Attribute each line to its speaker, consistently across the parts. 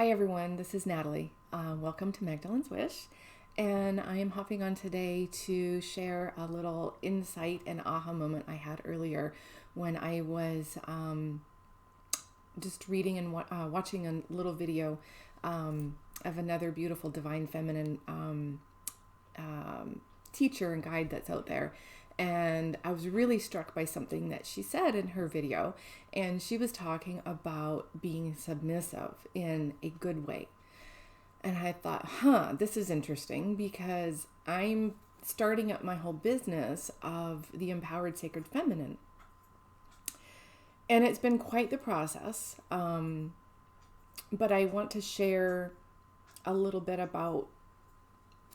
Speaker 1: Hi everyone, this is Natalie. Welcome to Magdalene's Wish, and I am hopping on today to share a little insight and aha moment I had earlier when I was just reading and watching a little video of another beautiful divine feminine teacher and guide that's out there. And I was really struck by something that she said in her video. And she was talking about being submissive in a good way. And I thought, this is interesting because I'm starting up my whole business of the empowered sacred feminine. And it's been quite the process. But I want to share a little bit about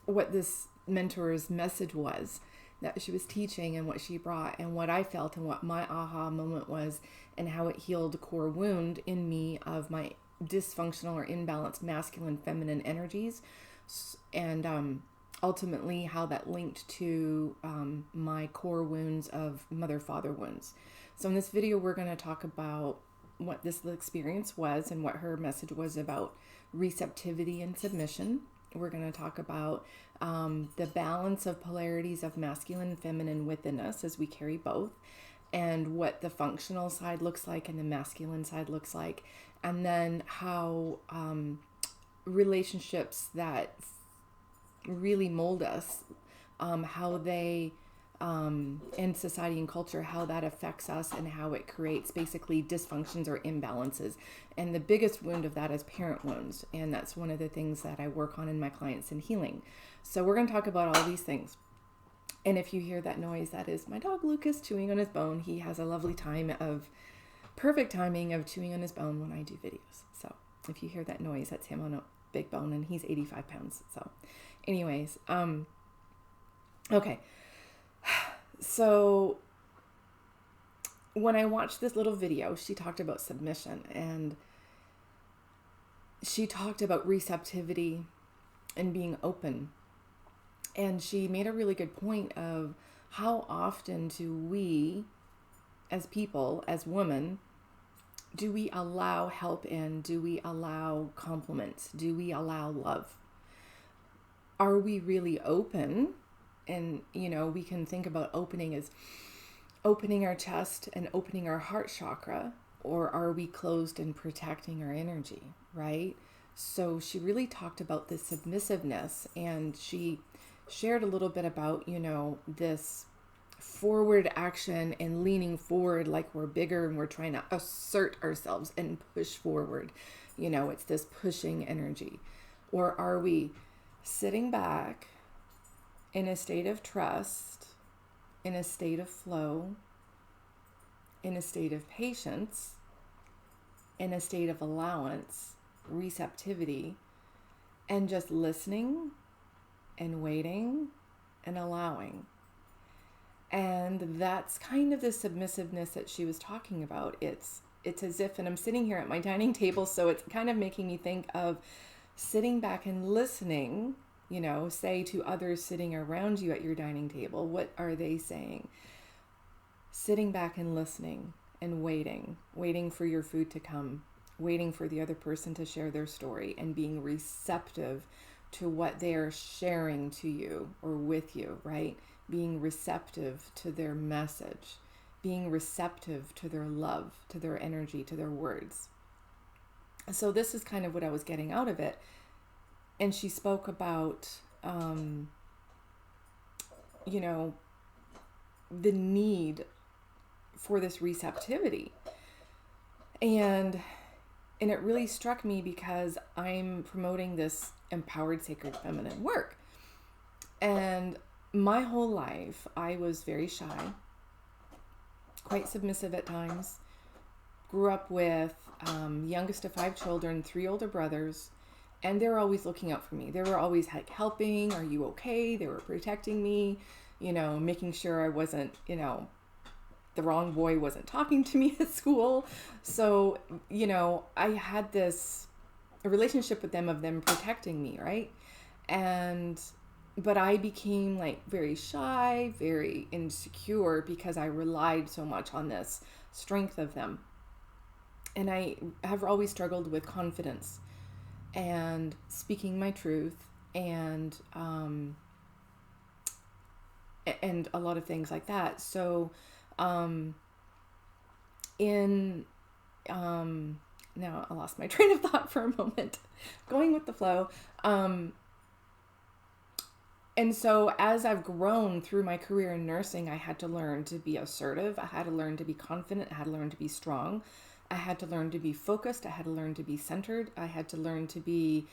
Speaker 1: what this mentor's message was that she was teaching and what she brought and what I felt and what my aha moment was and how it healed a core wound in me of my dysfunctional or imbalanced masculine feminine energies, and ultimately how that linked to my core wounds of mother-father wounds. So in this video we're going to talk about what this experience was and what her message was about receptivity and submission. We're going to talk about the balance of polarities of masculine and feminine within us as we carry both, and what the functional side looks like and the masculine side looks like, and then how relationships that really mold us, how they in society and culture, how that affects us and how it creates basically dysfunctions or imbalances. And the biggest wound of that is parent wounds. And that's one of the things that I work on in my clients in healing. So we're going to talk about all these things. And if you hear that noise, that is my dog Lucas chewing on his bone. He has a lovely perfect timing of chewing on his bone when I do videos. So if you hear that noise, that's him on a big bone, and he's 85 pounds. So anyways, okay. So when I watched this little video, she talked about submission and she talked about receptivity and being open. And she made a really good point of how often do we, as people, as women, do we allow help in? Do we allow compliments? Do we allow love? Are we really open? And, we can think about opening as opening our chest and opening our heart chakra, or are we closed and protecting our energy, right? So she really talked about the submissiveness, and she shared a little bit about, this forward action and leaning forward like we're bigger and we're trying to assert ourselves and push forward. It's this pushing energy. Or are we sitting back in a state of trust, in a state of flow, in a state of patience, in a state of allowance, receptivity, and just listening and waiting and allowing? And that's kind of the submissiveness that she was talking about. It's as if, and I'm sitting here at my dining table, so it's kind of making me think of sitting back and listening. Say to others sitting around you at your dining table, what are they saying? Sitting back and listening and waiting for your food to come, waiting for the other person to share their story, and being receptive to what they are sharing to you or with you, right? Being receptive to their message, being receptive to their love, to their energy, to their words. So this is kind of what I was getting out of it. And she spoke about, the need for this receptivity. And it really struck me because I'm promoting this empowered sacred feminine work. And my whole life, I was very shy, quite submissive at times, grew up with youngest of 5 children, 3 older brothers. And they were always looking out for me. They were always helping. Are you okay? They were protecting me, making sure I wasn't, the wrong boy wasn't talking to me at school. So, I had a relationship with them of them protecting me, right? But I became very shy, very insecure because I relied so much on this strength of them. And I have always struggled with confidence. and speaking my truth, and a lot of things like that. So now I lost my train of thought for a moment, going with the flow. And so as I've grown through my career in nursing, I had to learn to be assertive. I had to learn to be confident. I had to learn to be strong. I had to learn to be focused. I had to learn to be centered. I had to learn to be,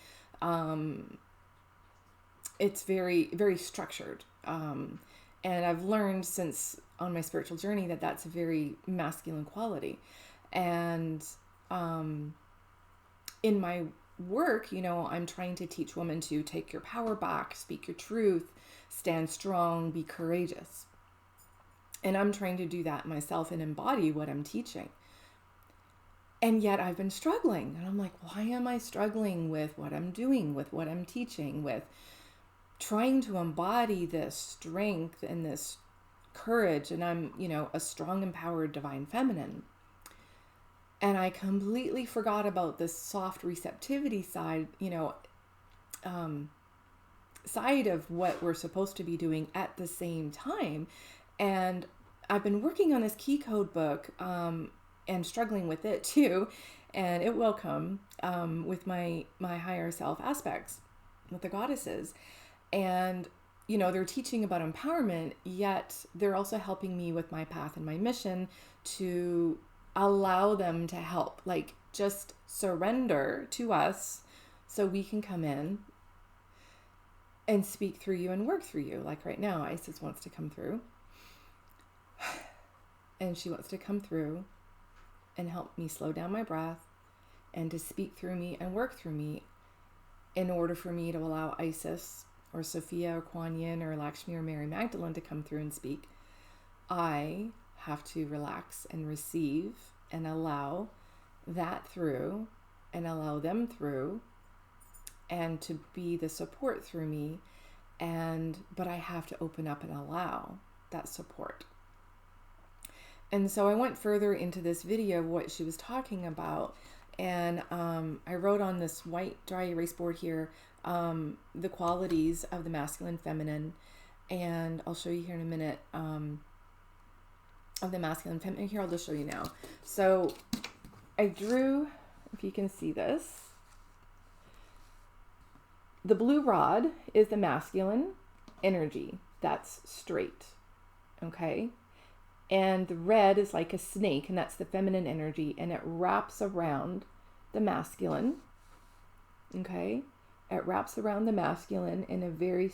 Speaker 1: it's very, very structured. And I've learned since on my spiritual journey that that's a very masculine quality. And in my work, I'm trying to teach women to take your power back, speak your truth, stand strong, be courageous. And I'm trying to do that myself and embody what I'm teaching. And yet I've been struggling. And I'm like, why am I struggling with what I'm doing, with what I'm teaching, with trying to embody this strength and this courage? And I'm, a strong, empowered, divine feminine. And I completely forgot about this soft receptivity side, side of what we're supposed to be doing at the same time. And I've been working on this key code book and struggling with it too. And it will come with my higher self aspects, with the goddesses. And, they're teaching about empowerment, yet they're also helping me with my path and my mission to allow them to help, like just surrender to us so we can come in and speak through you and work through you. Like right now, Isis wants to come through, and she wants to come through and help me slow down my breath and to speak through me and work through me in order for me to allow Isis or Sophia or Kuan Yin or Lakshmi or Mary Magdalene to come through and speak. I have to relax and receive and allow that through and allow them through and to be the support through me. But I have to open up and allow that support. And so I went further into this video of what she was talking about. And I wrote on this white dry erase board here the qualities of the masculine feminine. And I'll show you here in a minute of the masculine feminine. Here, I'll just show you now. So I drew, if you can see this, the blue rod is the masculine energy. That's straight. Okay. And the red is like a snake, and that's the feminine energy, and it wraps around the masculine. Okay. It wraps around the masculine in a very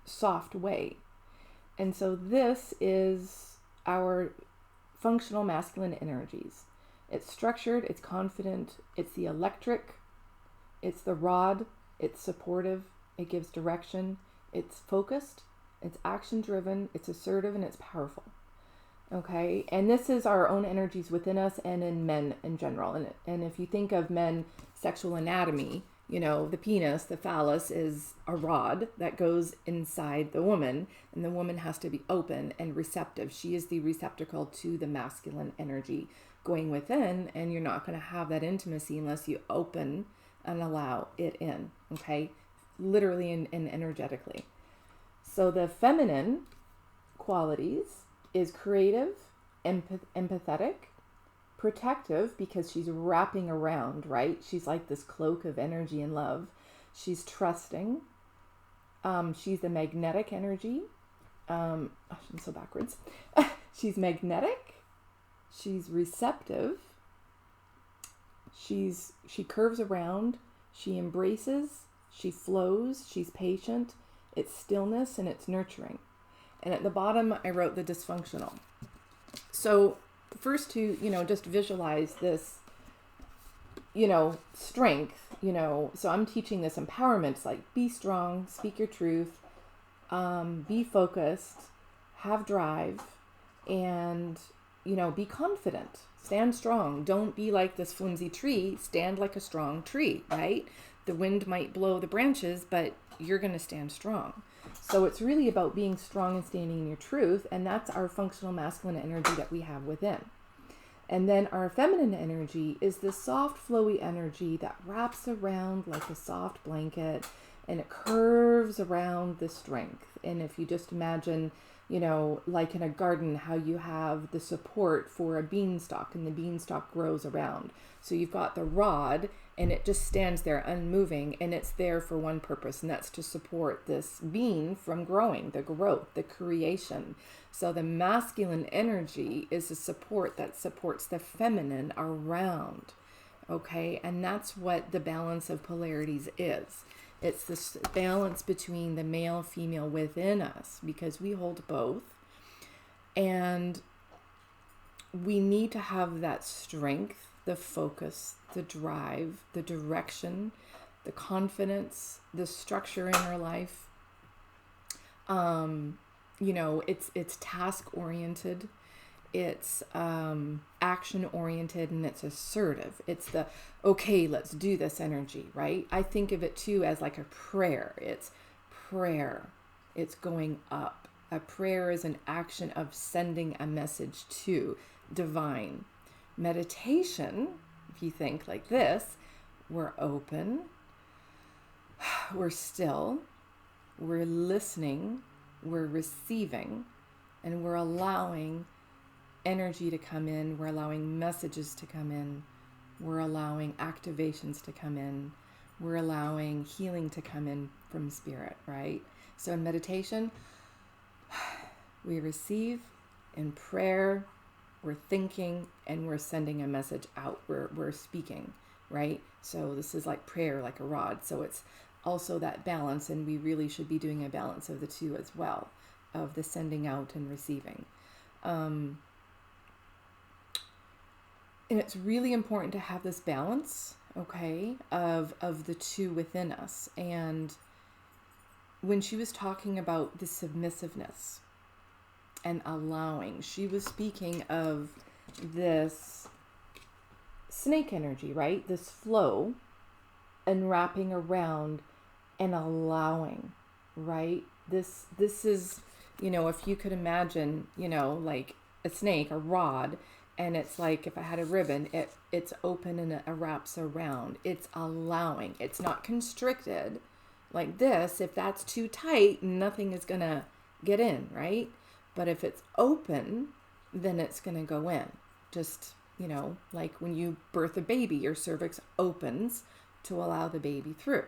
Speaker 1: soft way. And so this is our functional masculine energies. It's structured, it's confident, it's the electric, it's the rod, it's supportive, it gives direction, it's focused, it's action driven, it's assertive, and it's powerful. Okay, and this is our own energies within us and in men in general. And if you think of men sexual anatomy, the penis, the phallus, is a rod that goes inside the woman, and the woman has to be open and receptive. She is the receptacle to the masculine energy going within, and you're not going to have that intimacy unless you open and allow it in, okay? Literally and energetically. So the feminine qualities is creative, empathetic, protective, because she's wrapping around, right? She's like this cloak of energy and love. She's trusting. She's the magnetic energy. I'm so backwards. She's magnetic. She's receptive. She curves around. She embraces. She flows. She's patient. It's stillness and it's nurturing. And at the bottom, I wrote the dysfunctional. So first to, just visualize this, strength, so I'm teaching this empowerment. It's like, be strong, speak your truth, be focused, have drive, and, be confident, stand strong. Don't be like this flimsy tree, stand like a strong tree, right? The wind might blow the branches, but you're going to stand strong. So it's really about being strong and standing in your truth, and that's our functional masculine energy that we have within. And then our feminine energy is the soft, flowy energy that wraps around like a soft blanket, and it curves around the strength. And if you just imagine, like in a garden, how you have the support for a beanstalk, and the beanstalk grows around. So you've got the rod, and it just stands there unmoving, and it's there for one purpose, and that's to support this bean from growing, the growth, the creation. So the masculine energy is a support that supports the feminine around. Okay, and that's what the balance of polarities is. It's this balance between the male, female within us, because we hold both. And we need to have that strength, the focus, the drive, the direction, the confidence, the structure in our life. It's task oriented. It's action oriented, and it's assertive. It's the, okay, let's do this energy, right? I think of it too as like a prayer. It's prayer. It's going up. A prayer is an action of sending a message to divine. Meditation, if you think like this, we're open, we're still, we're listening, we're receiving, and we're allowing energy to come in, we're allowing messages to come in, we're allowing activations to come in, we're allowing healing to come in from spirit, right? So in meditation, we receive. In prayer, we're thinking, and we're sending a message out. We're speaking, right? So this is like prayer, like a rod. So it's also that balance, and we really should be doing a balance of the two as well, of the sending out and receiving. And it's really important to have this balance, okay, of the two within us. And when she was talking about the submissiveness and allowing, she was speaking of this snake energy, right? This flow and wrapping around and allowing, right? This is, if you could imagine, like a snake, a rod, and it's like, if I had a ribbon, it's open and it wraps around. It's allowing. It's not constricted like this. If that's too tight, nothing is going to get in, right? But if it's open, then it's going to go in. Just, like when you birth a baby, your cervix opens to allow the baby through.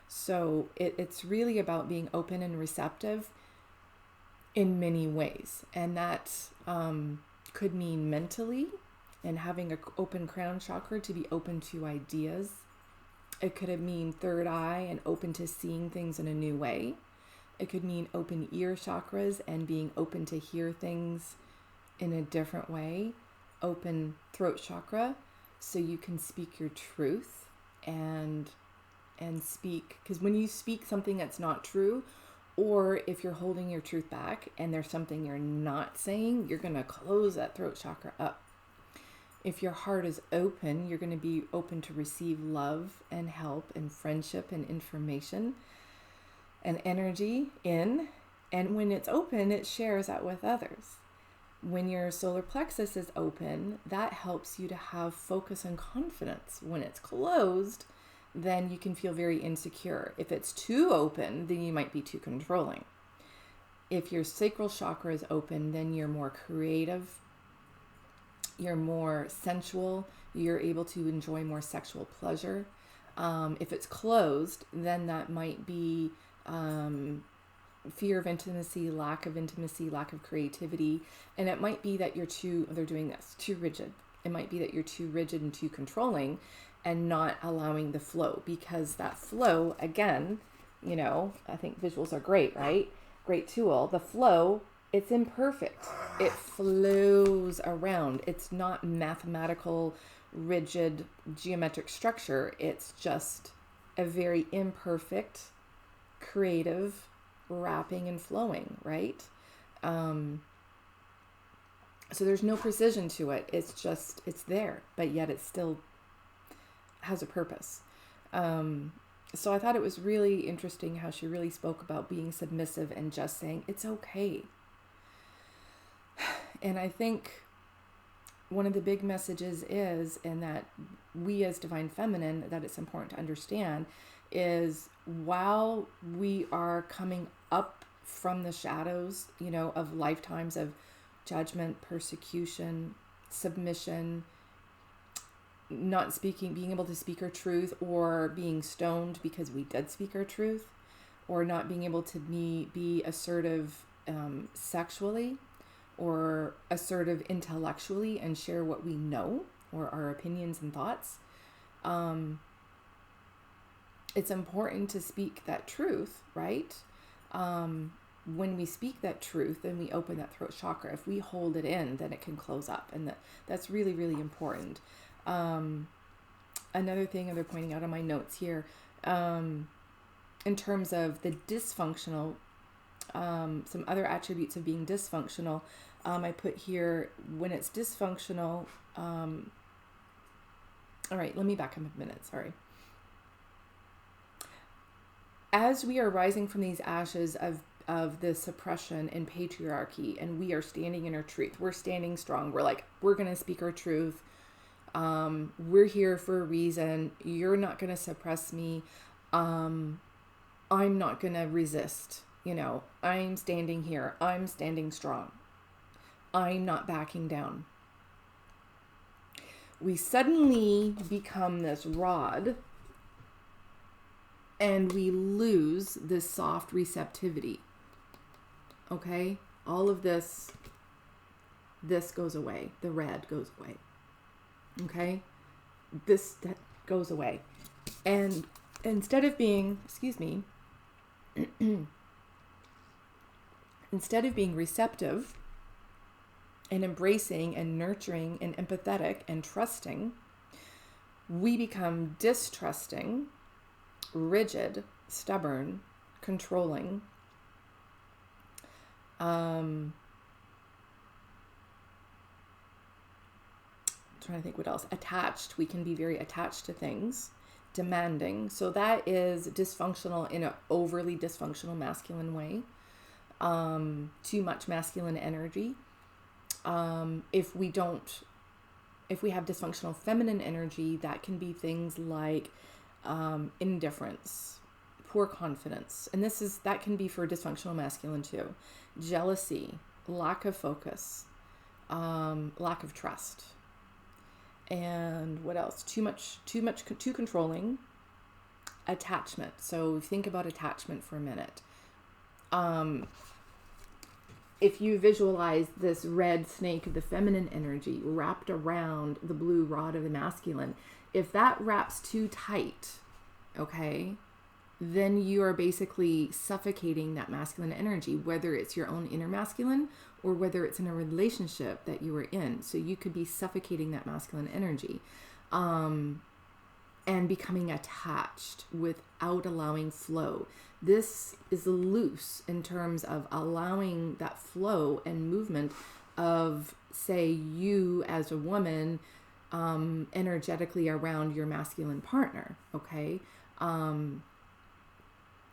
Speaker 1: So it's really about being open and receptive in many ways. And that could mean mentally, and having an open crown chakra to be open to ideas. It could mean third eye and open to seeing things in a new way. It could mean open ear chakras and being open to hear things in a different way. Open throat chakra, so you can speak your truth and speak. Because when you speak something that's not true, or if you're holding your truth back and there's something you're not saying, you're going to close that throat chakra up. If your heart is open, you're going to be open to receive love and help and friendship and information and energy in. And when it's open, it shares that with others. When your solar plexus is open, that helps you to have focus and confidence. When it's closed, then you can feel very insecure. If it's too open, then you might be too controlling. If your sacral chakra is open, then you're more creative, you're more sensual, you're able to enjoy more sexual pleasure. If it's closed, then that might be fear of intimacy, lack of creativity. And it might be that you're too rigid. It might be that you're too rigid and too controlling and not allowing the flow, because that flow, again, I think visuals are great, right? Great tool. The flow, it's imperfect. It flows around. It's not mathematical, rigid, geometric structure. It's just a very imperfect, creative wrapping and flowing, right? So there's no precision to it. It's there, but yet it still has a purpose. So I thought it was really interesting how she really spoke about being submissive and just saying, it's okay. And I think one of the big messages is, and that we as divine feminine, that it's important to understand, is while we are coming up from the shadows, of lifetimes of judgment, persecution, submission, not speaking, being able to speak our truth, or being stoned because we did speak our truth, or not being able to be assertive sexually, or assertive intellectually and share what we know, or our opinions and thoughts. It's important to speak that truth, right? When we speak that truth, then we open that throat chakra. If we hold it in, then it can close up. And that's really, really important. Another thing they're pointing out on my notes here, in terms of the dysfunctional, some other attributes of being dysfunctional, I put here, when it's dysfunctional, all right, let me back up a minute, sorry. As we are rising from these ashes of the suppression and patriarchy, and we are standing in our truth, we're standing strong, we're going to speak our truth, we're here for a reason, you're not going to suppress me, I'm not going to resist, I'm standing here, I'm standing strong, I'm not backing down. We suddenly become this rod, and we lose this soft receptivity. Okay? All of this goes away. The red goes away. Okay? That goes away. And instead of being, instead of being receptive and embracing and nurturing and empathetic and trusting, we become distrusting, rigid, stubborn, controlling, trying to think what else, attached. We can be very attached to things, demanding. So that is dysfunctional in an overly dysfunctional masculine way. Too much masculine energy. If we have dysfunctional feminine energy, that can be things like indifference, poor confidence, and that can be for dysfunctional masculine too. Jealousy, lack of focus, lack of trust, and what else? Too controlling. Attachment. So think about attachment for a minute. If you visualize this red snake of the feminine energy wrapped around the blue rod of the masculine, if that wraps too tight, okay, then you are basically suffocating that masculine energy, whether it's your own inner masculine or whether it's in a relationship that you are in. So you could be suffocating that masculine energy, and becoming attached without allowing flow. This is loose in terms of allowing that flow and movement of, say, you as a woman, energetically around your masculine partner, okay? And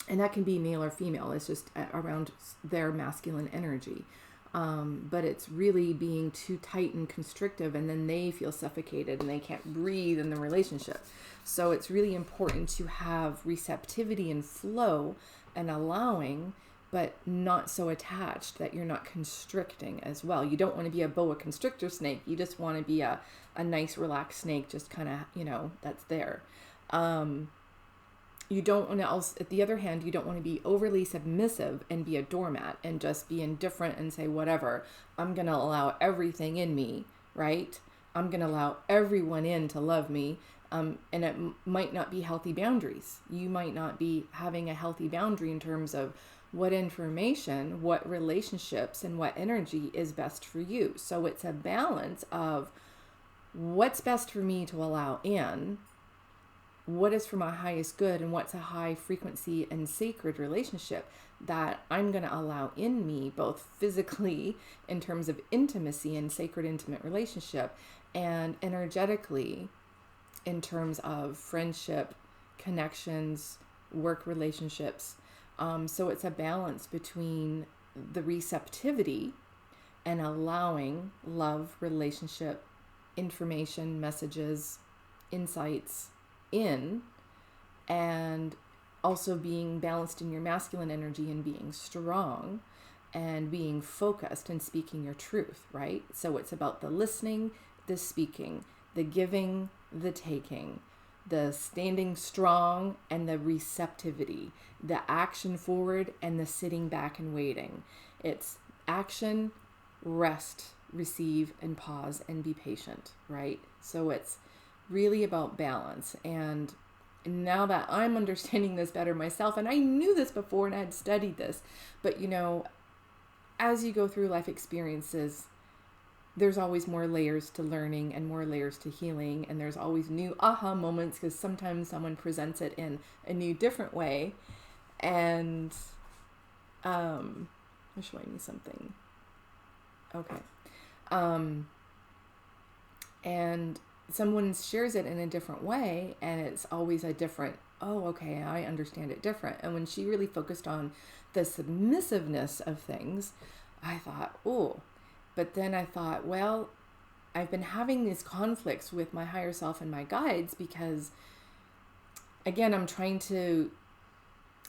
Speaker 1: that can be male or female. It's just around their masculine energy. But it's really being too tight and constrictive, and then they feel suffocated and they can't breathe in the relationship. So it's really important to have receptivity and flow and allowing, but not so attached that you're not constricting as well. You don't want to be a boa constrictor snake. You just want to be a nice relaxed snake, just kind of, that's there. You don't want to at the other hand, you don't want to be overly submissive and be a doormat and just be indifferent and say, whatever, I'm going to allow everything in me, right? I'm going to allow everyone in to love me. And it might not be healthy boundaries. You might not be having a healthy boundary in terms of what information, what relationships, and what energy is best for you. So it's a balance of what's best for me to allow in, what is for my highest good, and what's a high frequency and sacred relationship that I'm going to allow in me, both physically in terms of intimacy and sacred intimate relationship, and energetically in terms of friendship, connections, work relationships. So it's a balance between the receptivity and allowing love, relationship, information, messages, insights in, and also being balanced in your masculine energy and being strong and being focused and speaking your truth, right? So it's about the listening, the speaking, the giving, the taking, the standing strong, and the receptivity, the action forward and the sitting back and waiting. It's action, rest, receive, and pause and be patient, right? So it's really about balance. And now that I'm understanding this better myself, and I knew this before and I had studied this, but as you go through life experiences, there's always more layers to learning and more layers to healing. And there's always new aha moments because sometimes someone presents it in a new, different way. And they're showing me something. Okay. And someone shares it in a different way, and it's always a different, oh, okay, I understand it different. And when she really focused on the submissiveness of things, I thought, oh, but then I thought, well, I've been having these conflicts with my higher self and my guides because, again, I'm trying to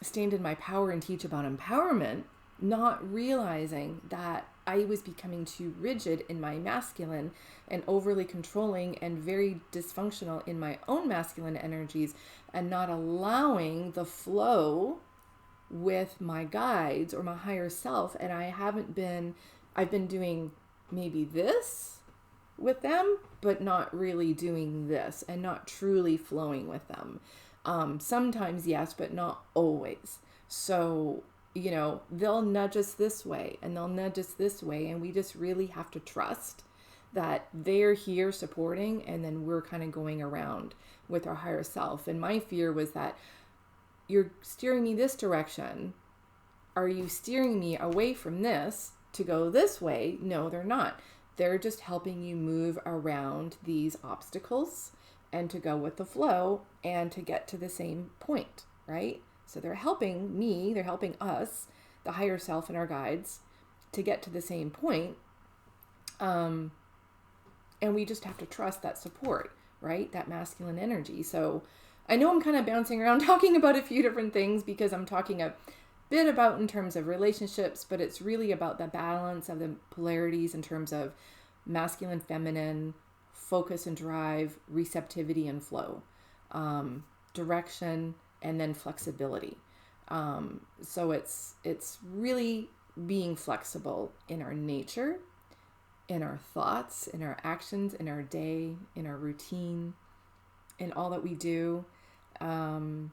Speaker 1: stand in my power and teach about empowerment, not realizing that I was becoming too rigid in my masculine and overly controlling and very dysfunctional in my own masculine energies and not allowing the flow with my guides or my higher self. And I've been doing maybe this with them, but not really doing this and not truly flowing with them. Sometimes yes, but not always. So, they'll nudge us this way and they'll nudge us this way. And we just really have to trust that they're here supporting, and then we're kind of going around with our higher self. And my fear was that you're steering me this direction. Are you steering me away from this to go this way? No, they're not. They're just helping you move around these obstacles and to go with the flow and to get to the same point, right? So they're helping me, they're helping us, the higher self and our guides, to get to the same point. And we just have to trust that support, right? That masculine energy. So I know I'm kind of bouncing around talking about a few different things because I'm talking a bit about in terms of relationships, but it's really about the balance of the polarities in terms of masculine, feminine, focus and drive, receptivity and flow, direction, and then flexibility. So it's really being flexible in our nature, in our thoughts, in our actions, in our day, in our routine, in all that we do. That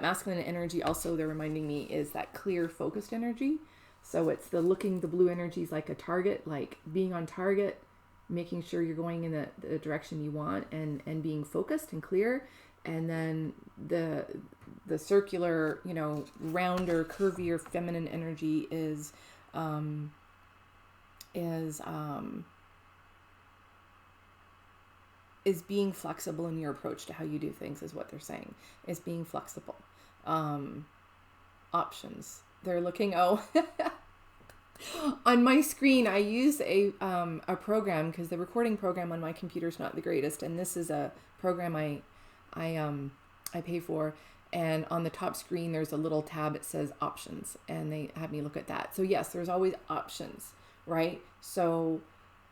Speaker 1: masculine energy also, they're reminding me, is that clear, focused energy. So it's the blue energy is like a target, like being on target, making sure you're going in the direction you want and being focused and clear. And then the circular, rounder, curvier feminine energy is being flexible in your approach to how you do things, is what they're saying, is being flexible. Options. They're looking, on my screen, I use a program because the recording program on my computer is not the greatest. And this is a program I pay for. And on the top screen, there's a little tab that says options, and they have me look at that. So yes, there's always options, right? So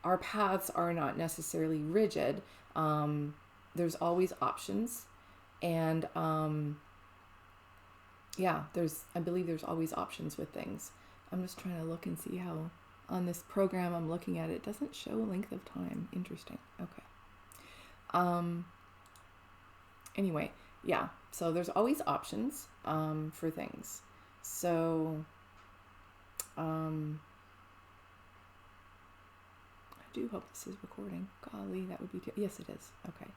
Speaker 1: our paths are not necessarily rigid. There's always options. And I believe there's always options with things. I'm just trying to look and see how on this program I'm looking at, it doesn't show a length of time. Interesting. Okay. Anyway, yeah. So there's always options for things. So I do hope this is recording. Golly, that would be yes, it is. Okay.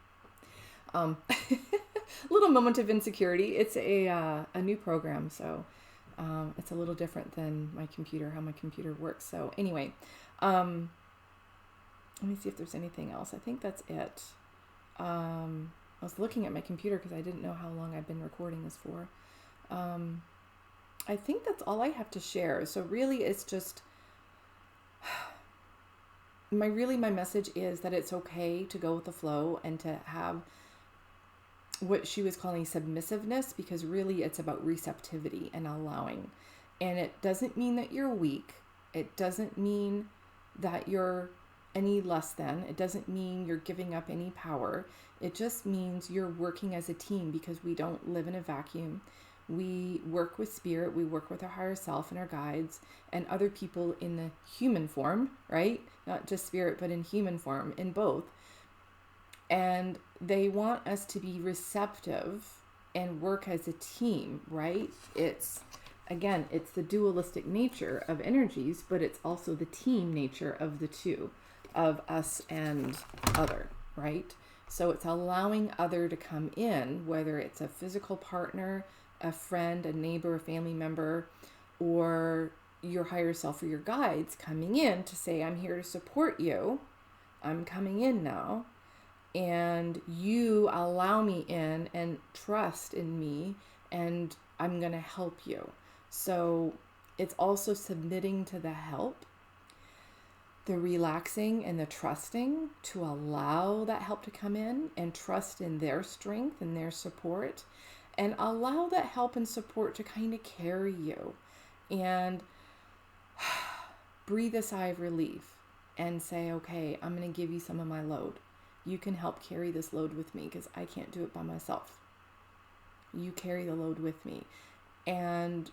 Speaker 1: Little moment of insecurity. It's a new program, so it's a little different than my computer, how my computer works. So anyway, let me see if there's anything else. I think that's it. I was looking at my computer because I didn't know how long I've been recording this for. I think that's all I have to share. So really it's just my message is that it's okay to go with the flow and to have what she was calling submissiveness, because really it's about receptivity and allowing. And it doesn't mean that you're weak. It doesn't mean that you're any less than. It doesn't mean you're giving up any power. It just means you're working as a team, because we don't live in a vacuum. We work with spirit, we work with our higher self and our guides and other people in the human form, right? Not just spirit, but in human form, in both. And they want us to be receptive and work as a team, right? It's the dualistic nature of energies, but it's also the team nature of the two, of us and other, right? So it's allowing other to come in, whether it's a physical partner, a friend, a neighbor, a family member, or your higher self or your guides coming in to say, I'm here to support you. I'm coming in now. And you allow me in and trust in me, and I'm going to help you. So it's also submitting to the help, the relaxing and the trusting to allow that help to come in and trust in their strength and their support, and allow that help and support to kind of carry you, and breathe a sigh of relief and say, okay, I'm going to give you some of my load. You can help carry this load with me, because I can't do it by myself. You carry the load with me. And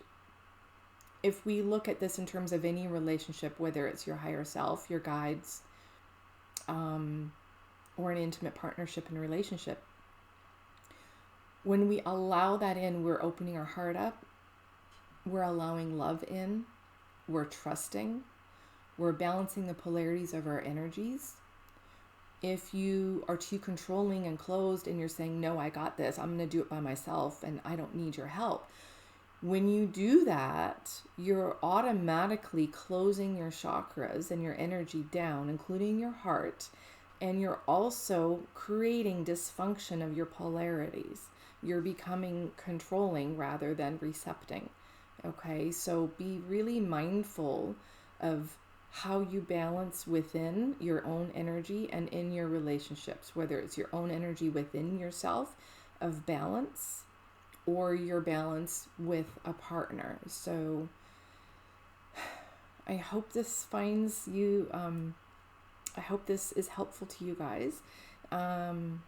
Speaker 1: if we look at this in terms of any relationship, whether it's your higher self, your guides, or an intimate partnership and relationship, when we allow that in, we're opening our heart up, we're allowing love in, we're trusting, we're balancing the polarities of our energies. If you are too controlling and closed and you're saying, no, I got this, I'm going to do it by myself and I don't need your help. When you do that, you're automatically closing your chakras and your energy down, including your heart. And you're also creating dysfunction of your polarities. You're becoming controlling rather than recepting. Okay, so be really mindful of how you balance within your own energy and in your relationships, whether it's your own energy within yourself of balance or your balance with a partner. So I hope this finds you, I hope this is helpful to you guys. I'm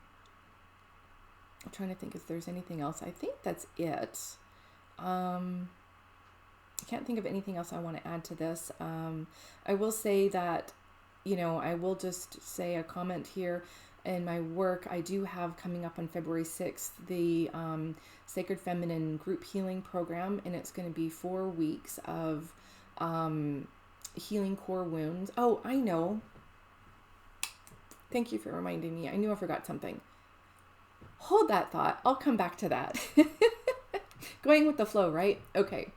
Speaker 1: trying to think if there's anything else. I think that's it. I can't think of anything else I want to add to this. I will say that, I will just say a comment here. In my work, I do have coming up on February 6th, the Sacred Feminine Group Healing Program, and it's going to be 4 weeks of healing core wounds. Oh, I know. Thank you for reminding me. I knew I forgot something. Hold that thought. I'll come back to that. Going with the flow, right? Okay.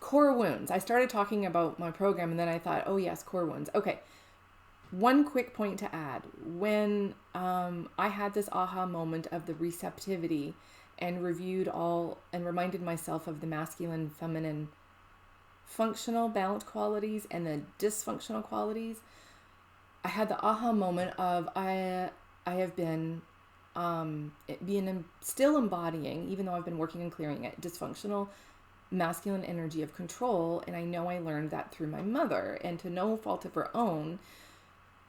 Speaker 1: Core wounds. I started talking about my program and then I thought, oh yes, core wounds. Okay. One quick point to add. When I had this aha moment of the receptivity and reviewed all and reminded myself of the masculine, feminine, functional, balanced qualities and the dysfunctional qualities, I had the aha moment of I have been still embodying, even though I've been working on clearing it, dysfunctional masculine energy of control. And I know I learned that through my mother, and to no fault of her own,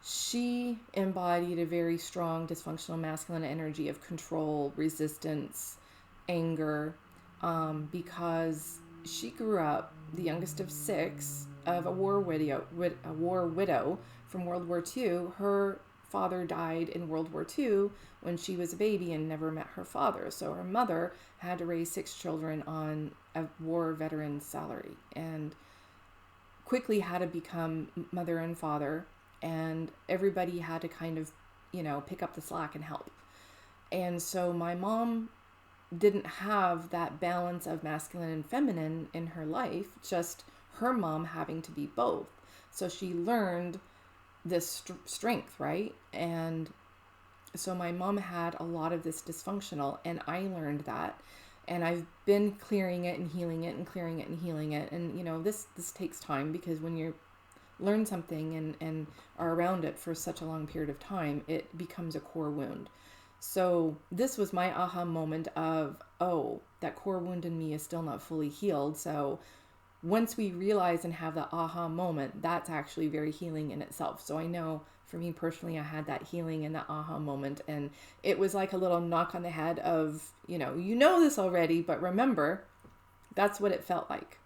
Speaker 1: she embodied a very strong dysfunctional masculine energy of control, resistance, anger, because she grew up the youngest of 6 of a war widow from World War II. Her father died in World War II when she was a baby and never met her father. So her mother had to raise 6 children on a war veteran's salary, and quickly had to become mother and father. And everybody had to kind of, pick up the slack and help. And so my mom didn't have that balance of masculine and feminine in her life, just her mom having to be both. So she learned this strength, right? And so my mom had a lot of this dysfunctional, and I learned that. And I've been clearing it and healing it and clearing it and healing it. And, this takes time, because when you're learn something and are around it for such a long period of time, it becomes a core wound. So this was my aha moment of, oh, that core wound in me is still not fully healed. So once we realize and have that aha moment, that's actually very healing in itself. So I know for me personally, I had that healing and that aha moment, and it was like a little knock on the head of, you know this already, but remember, that's what it felt like.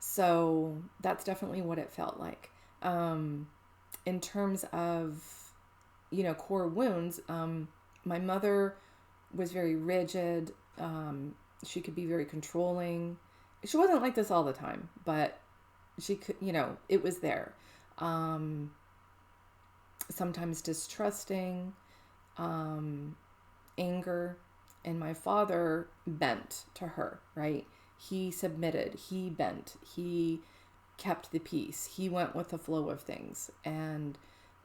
Speaker 1: So that's definitely what it felt like. In terms of, core wounds, my mother was very rigid. She could be very controlling. She wasn't like this all the time, but she could, it was there. Sometimes distrusting, anger, and my father bent to her, right? He submitted, he bent, he kept the peace, he went with the flow of things, and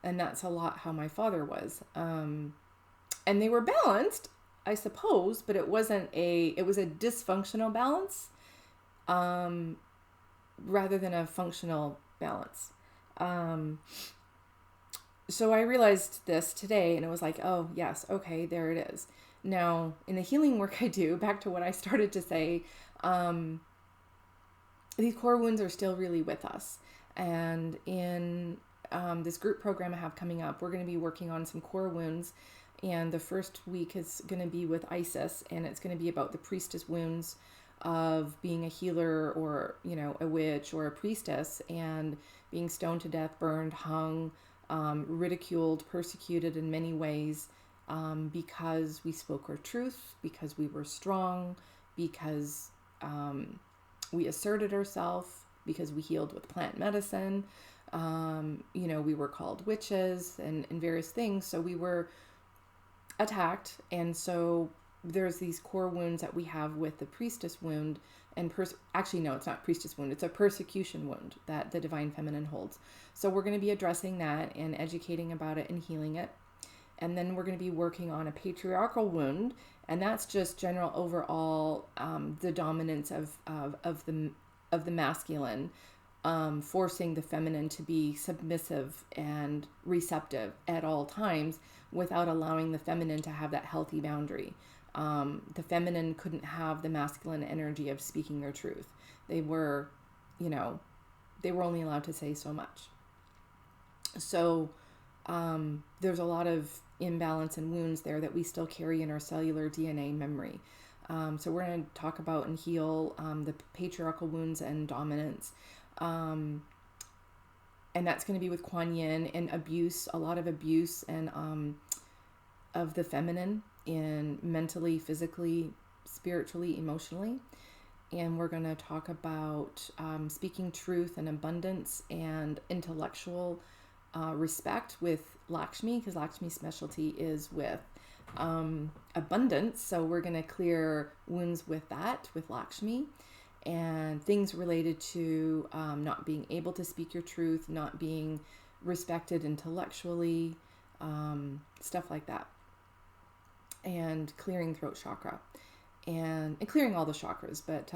Speaker 1: that's a lot how my father was. And they were balanced, I suppose, but it was a dysfunctional balance, rather than a functional balance. So I realized this today, and it was like, oh yes, okay, there it is. Now, in the healing work I do, back to what I started to say, these core wounds are still really with us. And in this group program I have coming up, we're going to be working on some core wounds. And the first week is going to be with Isis, and it's going to be about the priestess wounds of being a healer or, a witch or a priestess, and being stoned to death, burned, hung, ridiculed, persecuted in many ways, because we spoke our truth, because we were strong, because we asserted ourselves, because we healed with plant medicine. We were called witches and various things. So we were attacked. And so there's these core wounds that we have with the priestess wound, and actually, no, it's not priestess wound. It's a persecution wound that the divine feminine holds. So we're going to be addressing that and educating about it and healing it. And then we're going to be working on a patriarchal wound, and that's just general overall, the dominance of the masculine, forcing the feminine to be submissive and receptive at all times, without allowing the feminine to have that healthy boundary. The feminine couldn't have the masculine energy of speaking their truth. They were only allowed to say so much. So there's a lot of imbalance and wounds there that we still carry in our cellular DNA memory. So we're going to talk about and heal the patriarchal wounds and dominance. And that's going to be with Kuan Yin and abuse, a lot of abuse and of the feminine in mentally, physically, spiritually, emotionally. And we're going to talk about speaking truth and abundance and intellectual respect with Lakshmi, because Lakshmi's specialty is with abundance. So we're going to clear wounds with that, with Lakshmi, and things related to not being able to speak your truth, not being respected intellectually, stuff like that. And clearing throat chakra and clearing all the chakras. But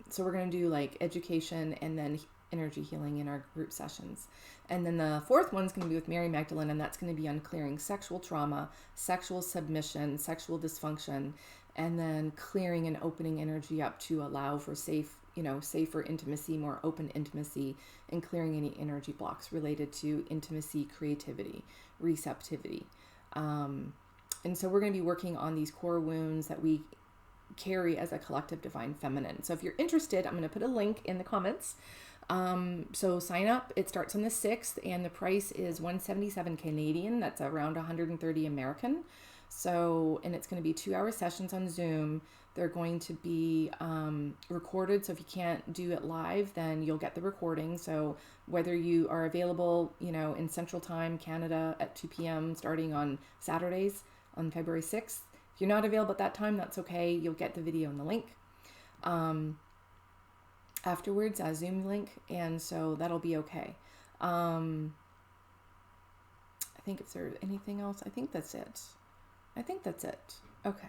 Speaker 1: so we're going to do like education and then energy healing in our group sessions. And then the fourth one's going to be with Mary Magdalene, and that's going to be on clearing sexual trauma, sexual submission, sexual dysfunction, and then clearing and opening energy up to allow for safer intimacy, more open intimacy, and clearing any energy blocks related to intimacy, creativity, receptivity. And so we're going to be working on these core wounds that we carry as a collective divine feminine. So if you're interested, I'm going to put a link in the comments. So sign up. It starts on the 6th, and the price is $177 Canadian. That's around $130 American. So, and it's going to be 2-hour sessions on Zoom. They're going to be recorded. So if you can't do it live, then you'll get the recording. So whether you are available, in Central Time, Canada at 2 p.m. starting on Saturdays on February 6th. If you're not available at that time, that's okay. You'll get the video and the link. Afterwards, a Zoom link, and so that'll be okay. I think if there's anything else, I think that's it. Okay.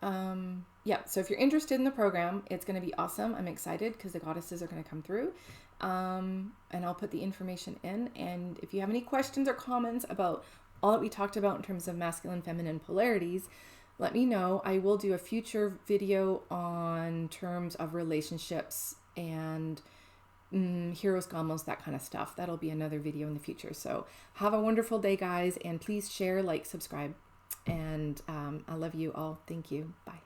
Speaker 1: Yeah, so if you're interested in the program, it's going to be awesome. I'm excited because the goddesses are going to come through. And I'll put the information in. And if you have any questions or comments about all that we talked about in terms of masculine, feminine polarities, let me know. I will do a future video on terms of relationships and heroes, gamos, that kind of stuff. That'll be another video in the future. So have a wonderful day, guys, and please share, like, subscribe. And I love you all. Thank you. Bye.